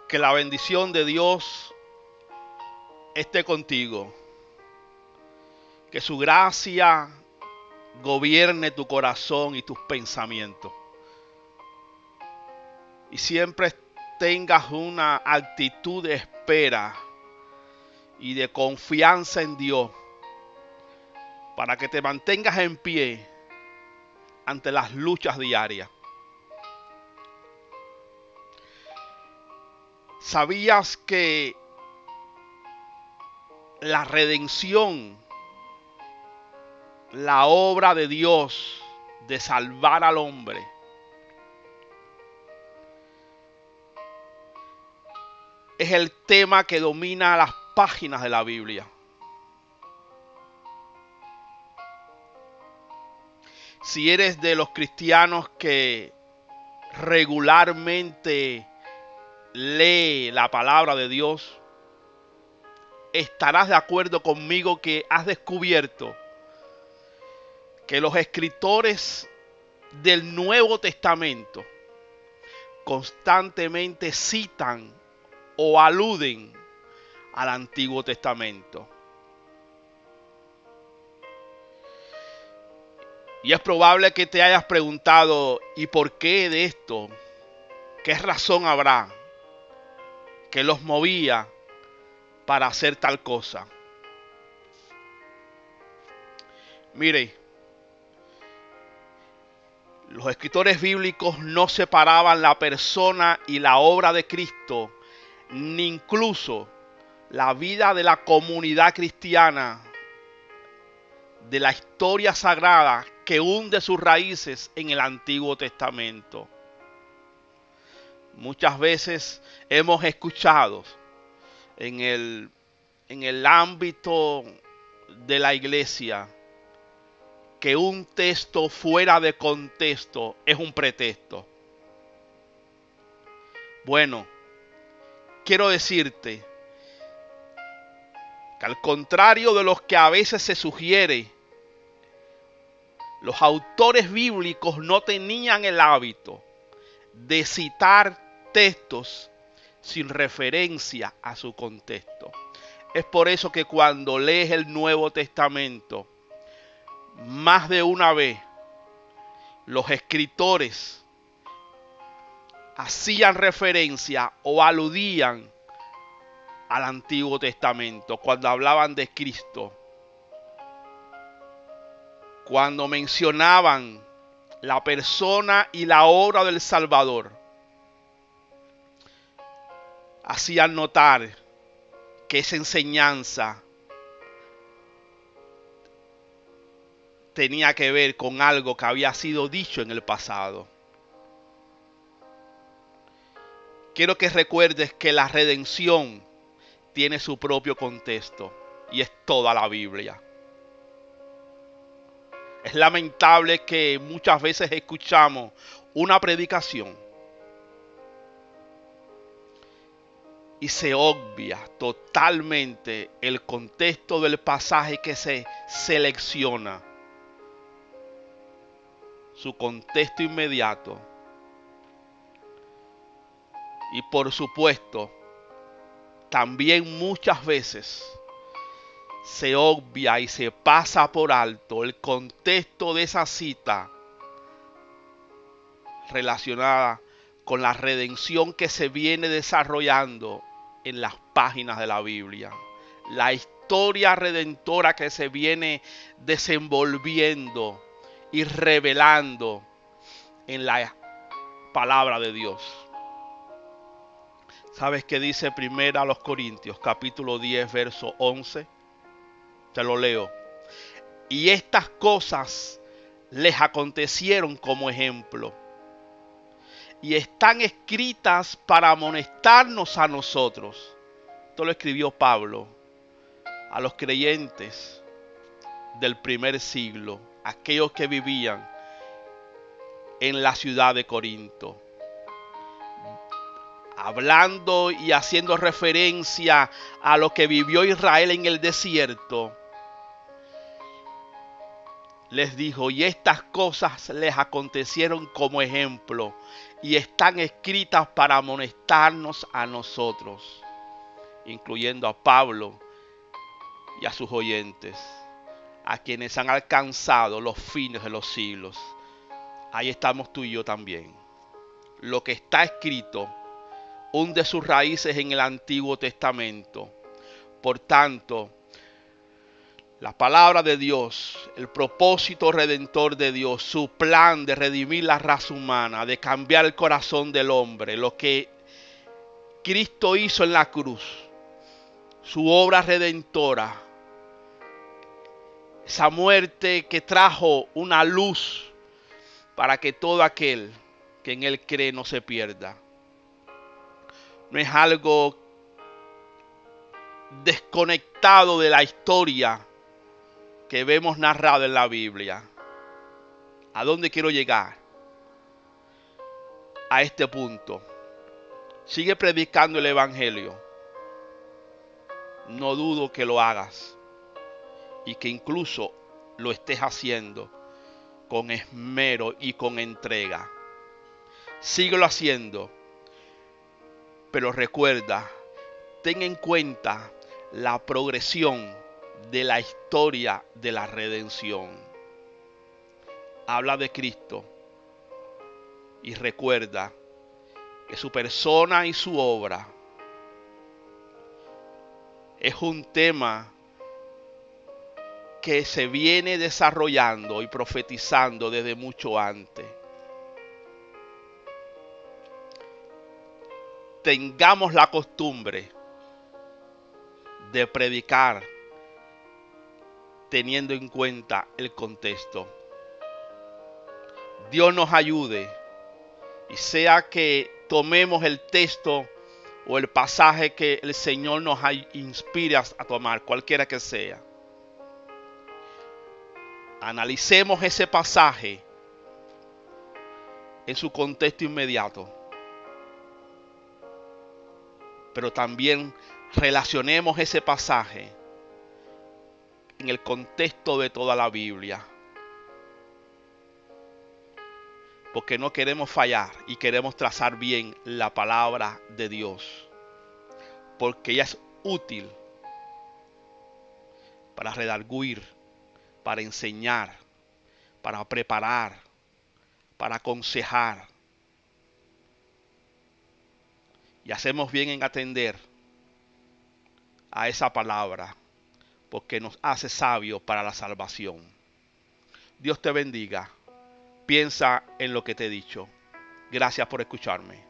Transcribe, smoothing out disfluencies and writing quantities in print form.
Que la bendición de Dios esté contigo. Que su gracia gobierne tu corazón y tus pensamientos. Y siempre tengas una actitud de espera y de confianza en Dios, para que te mantengas en pie ante las luchas diarias. ¿Sabías que la redención, la obra de Dios de salvar al hombre, es el tema que domina las páginas de la Biblia? Si eres de los cristianos que regularmente lee la palabra de Dios, estarás de acuerdo conmigo que has descubierto que los escritores del Nuevo Testamento constantemente citan o aluden al Antiguo Testamento. Y es probable que te hayas preguntado, ¿y por qué de esto? ¿Qué razón habrá que los movía para hacer tal cosa? Mire, los escritores bíblicos no separaban la persona y la obra de Cristo, ni incluso la vida de la comunidad cristiana de la historia sagrada que hunde sus raíces en el Antiguo Testamento. Muchas veces hemos escuchado en el ámbito de la iglesia que un texto fuera de contexto es un pretexto. Bueno, quiero decirte que al contrario de los que a veces se sugiere, los autores bíblicos no tenían el hábito de citar textos sin referencia a su contexto. Es por eso que cuando lees el Nuevo Testamento, más de una vez los escritores hacían referencia o aludían al Antiguo Testamento cuando hablaban de Cristo, cuando mencionaban la persona y la obra del Salvador. Hacían notar que esa enseñanza tenía que ver con algo que había sido dicho en el pasado. Quiero que recuerdes que la redención tiene su propio contexto y es toda la Biblia. Es lamentable que muchas veces escuchamos una predicación y se obvia totalmente el contexto del pasaje que se selecciona, su contexto inmediato. Y por supuesto, también muchas veces se obvia y se pasa por alto el contexto de esa cita relacionada con la redención que se viene desarrollando en las páginas de la Biblia. La historia redentora que se viene desenvolviendo y revelando en la palabra de Dios. ¿Sabes qué dice primera a los Corintios, capítulo 10, verso 11? Te lo leo. Y estas cosas les acontecieron como ejemplo, y están escritas para amonestarnos a nosotros. Esto lo escribió Pablo a los creyentes del primer siglo, aquellos que vivían en la ciudad de Corinto, hablando y haciendo referencia a lo que vivió Israel en el desierto, les dijo, y estas cosas les acontecieron como ejemplo y están escritas para amonestarnos a nosotros, incluyendo a Pablo y a sus oyentes, a quienes han alcanzado los fines de los siglos. Ahí estamos tú y yo también. Lo que está escrito hunde sus raíces en el Antiguo Testamento. Por tanto, la palabra de Dios, el propósito redentor de Dios, su plan de redimir la raza humana, de cambiar el corazón del hombre, lo que Cristo hizo en la cruz, su obra redentora, esa muerte que trajo una luz para que todo aquel que en Él cree no se pierda. No es algo desconectado de la historia que vemos narrado en la Biblia. ¿A dónde quiero llegar? A este punto. Sigue predicando el Evangelio. No dudo que lo hagas y que incluso lo estés haciendo con esmero y con entrega. Síguelo haciendo, pero recuerda, ten en cuenta la progresión de la historia de la redención. Habla de Cristo y recuerda que su persona y su obra es un tema que se viene desarrollando y profetizando desde mucho antes. Tengamos la costumbre de predicar teniendo en cuenta el contexto. Dios nos ayude y sea que tomemos el texto o el pasaje que el Señor nos inspire a tomar, cualquiera que sea. Analicemos ese pasaje en su contexto inmediato, pero también relacionemos ese pasaje en el contexto de toda la Biblia, porque no queremos fallar y queremos trazar bien la palabra de Dios, porque ella es útil para redarguir, para enseñar, para preparar, para aconsejar. Y hacemos bien en atender a esa palabra, porque nos hace sabios para la salvación. Dios te bendiga. Piensa en lo que te he dicho. Gracias por escucharme.